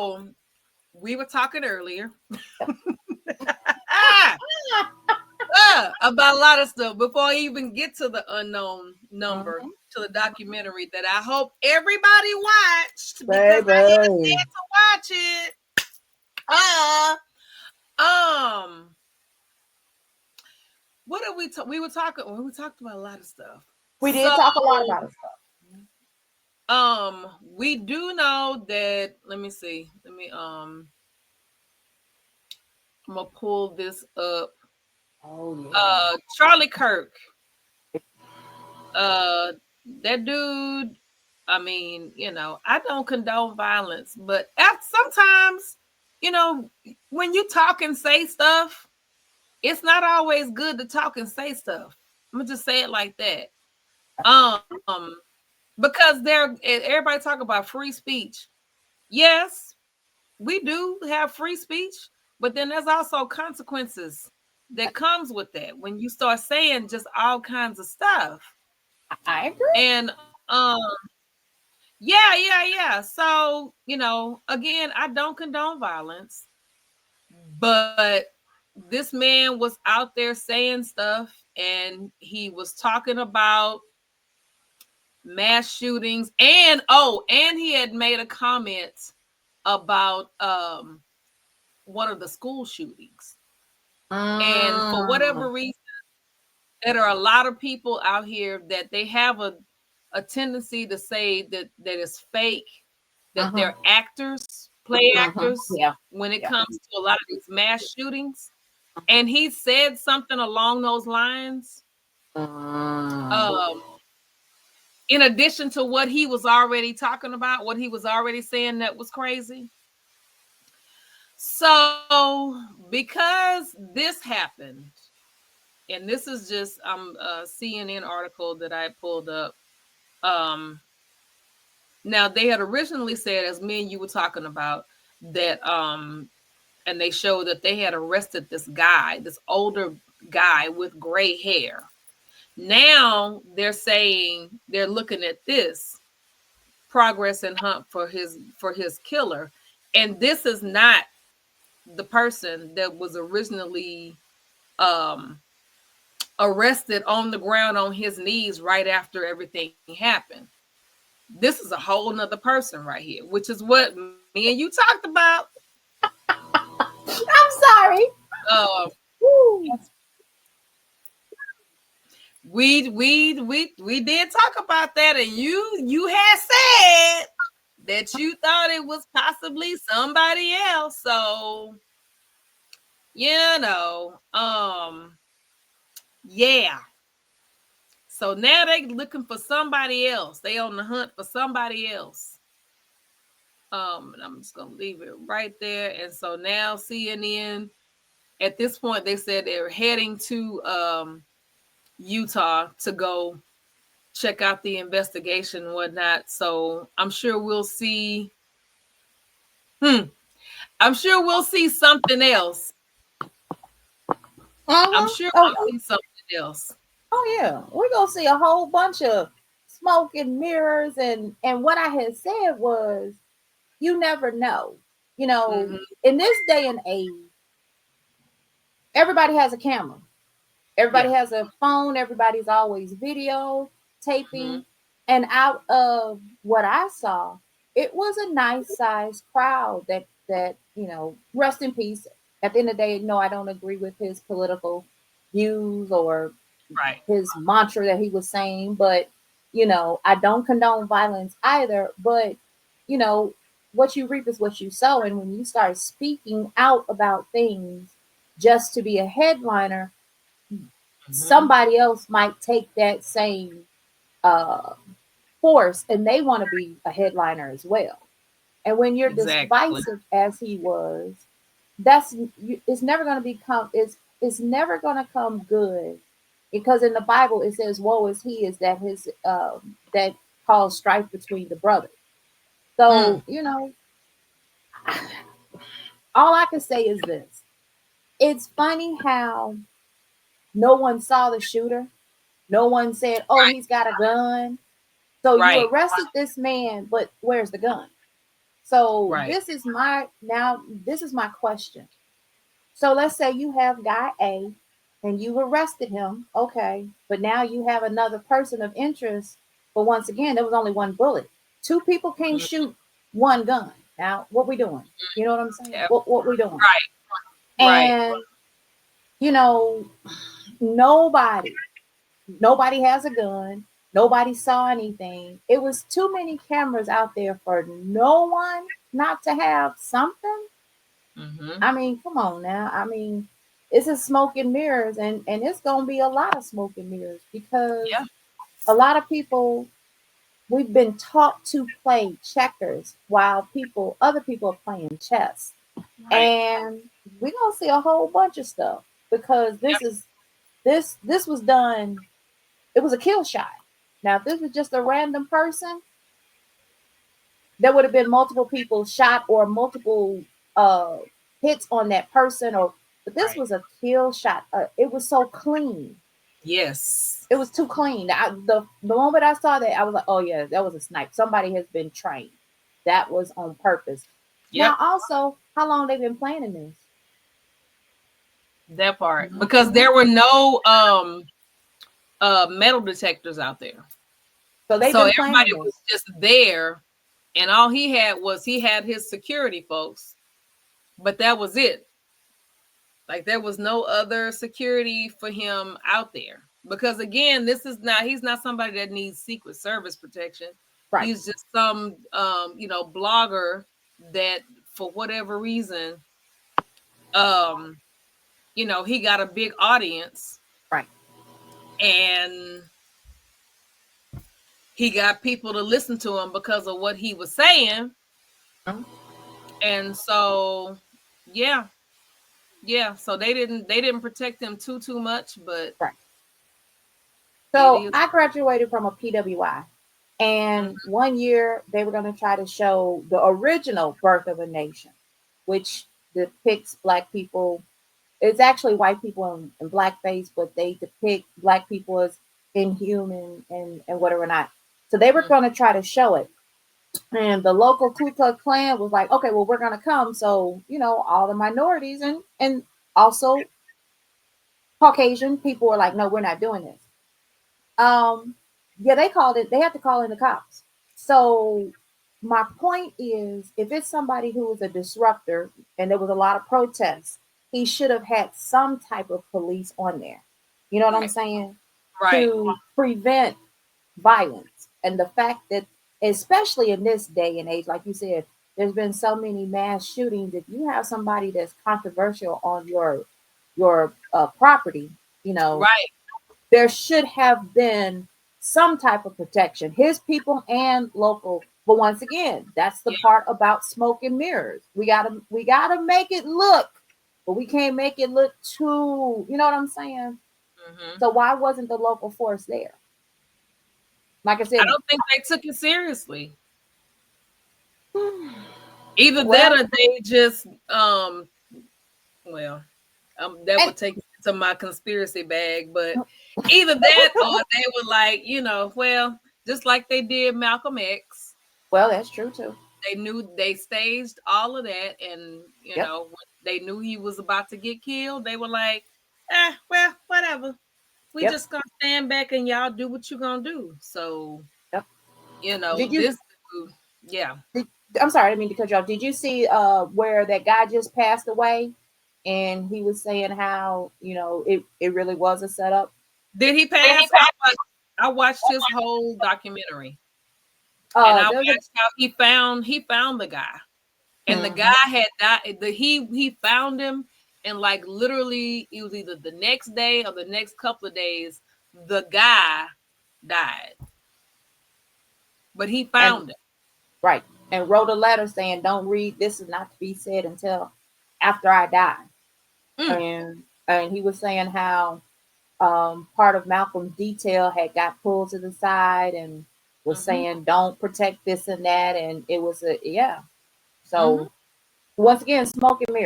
So we were talking earlier about a lot of stuff before I even get to the unknown number, to the documentary that I hope everybody watched because I had said to watch it. What did we talk? We talked about a lot of stuff. We did talk a lot about stuff. We do know that. Let me see. I'm gonna pull this up. Oh yeah. Charlie Kirk. That dude. I mean, I don't condone violence, but sometimes, when you talk and say stuff, it's not always good to talk and say stuff. I'm gonna just say it like that. Because everybody talk about free speech. Yes, we do have free speech, but then there's also consequences that comes with that when you start saying just all kinds of stuff. I agree. And yeah. So, again, I don't condone violence, but this man was out there saying stuff, and he was talking about mass shootings, and he had made a comment about one of the school shootings. And for whatever reason, there are a lot of people out here that they have a tendency to say that it's fake, that they're actors, play actors, when it comes to a lot of these mass shootings. And he said something along those lines. In addition to what he was already talking about, what he was already saying that was crazy. So, because this happened, and this is just a CNN article that I pulled up. Now they had originally said, as me and you were talking about, that and they showed that they had arrested this guy, this older guy with gray hair. Now they're saying they're looking at this progress and hunt for his killer, and this is not the person that was originally arrested on the ground on his knees right after everything happened. This is a whole nother person right here, which is what me and you talked about. I'm sorry. We did talk about that, and you had said that you thought it was possibly somebody else. So, yeah. So now they looking for somebody else. They on the hunt for somebody else. And I'm just gonna leave it right there. And so now CNN, at this point, they said they're heading to Utah to go check out the investigation and whatnot. So I'm sure we'll see. I'm sure we'll see something else. I'm sure we'll see something else. Oh yeah, we're gonna see a whole bunch of smoke and mirrors, and what I had said was, you never know. In this day and age, everybody has a camera, everybody has a phone, everybody's always video taping, and out of what I saw, it was a nice sized crowd that rest in peace. At the end of the day, no, I don't agree with his political views or his mantra that he was saying, but I don't condone violence either, but what you reap is what you sow, and when you start speaking out about things just to be a headliner, somebody else might take that same force and they want to be a headliner as well. And when you're divisive as he was, it's never going to become it's never going to come good, because in the Bible it says, "Woe is he is that his that caused strife between the brothers." So all I can say is this: it's funny how no one saw the shooter, no one said, "Oh, he's got a gun." So you arrested this man, but where's the gun? So Right. this is my question. So let's say you have guy A and you arrested him, okay, but now you have another person of interest. But once again, there was only one bullet. Two people can't Mhm. shoot one gun. Now, what we doing? You know what I'm saying? Yep. What we doing? Right. Right. And you know, nobody nobody has a gun. Nobody saw anything. It was too many cameras out there for no one not to have something. Hmm. I mean, come on now. I mean, it's a smoke and mirrors, and it's gonna be a lot of smoke and mirrors because Yeah. a lot of people we've been taught to play checkers while other people are playing chess, Right. and we're gonna see a whole bunch of stuff because Yep. this was done. It was a kill shot. Now, if this was just a random person, there would have been multiple people shot or multiple uh hits on that person or but this Right. was a kill shot. It was so clean. Yes. It was too clean. The moment I saw that, I was like, "Oh yeah, that was a snipe. Somebody has been trained. That was on purpose." Now, Yep. also, how long they been planning this? That part. Because Mhm. there were no metal detectors out there. So they've So been everybody planning was this. just there, and all he had his security folks, but that was it. Like there was no other security for him out there. Because again, he's not somebody that needs Secret Service protection. Right. He's just some blogger that for whatever reason um he got a big audience, Right. and he got people to listen to him because of what he was saying. Mhm. And so yeah, yeah, so they didn't protect him too much, but Right. it So is. I graduated from a PWI. And Mhm. one year they were going to try to show the original Birth of a Nation, which depicts black people. It's actually white people in blackface, but they depict black people as inhuman and whatever not. So they were Mhm. going to try to show it. And the local Ku Klux Klan was like, okay, well, we're going to come. So, all the minorities and also Caucasian people were like, no, we're not doing this. Um, yeah, they had to call in the cops. So my point is if it's somebody who was a disruptor and there was a lot of protests, he should have had some type of police on there. You know what I'm Right. saying? Right. To prevent violence. And the fact that especially in this day and age, like you said, there's been so many mass shootings. If you have somebody that's controversial on your property, you know, Right. there should have been some type of protection, his people and local. But once again, that's the Yeah. part about smoke and mirrors. We gotta make it look, but we can't make it look too. You know what I'm saying? Hmm. So why wasn't the local force there? Like I I said, don't think they took it seriously. Either that well, or they just well, that and would take me to my conspiracy bag, but either that or they were like, well, just like they did Malcolm X. well, that's true too. They knew they staged all of that, and Yep, when they knew he was about to get killed, they were like, well, whatever. We yep, just gonna stand back and y'all do what you gonna do. So, yep. Did you? this dude, yeah. Did, I'm sorry, I didn't mean to cut you off. Did you see where that guy just passed away, and he was saying how it really was a setup? Did he Did he pass? pass? I watched his whole documentary, and I There's a watched how he found the guy, and the guy Mhm. had died. He found him, and like literally, it was either the next day or the next couple of days. The guy died, but he and found him. right and wrote a letter saying, "Don't read. This is not to be said until after I die." Mm, And he was saying how part of Malcolm's detail had got pulled to the side and was mm-hmm, saying, "Don't protect this and that," and it was a yeah. mm-hmm. So once again, smoke and mirrors.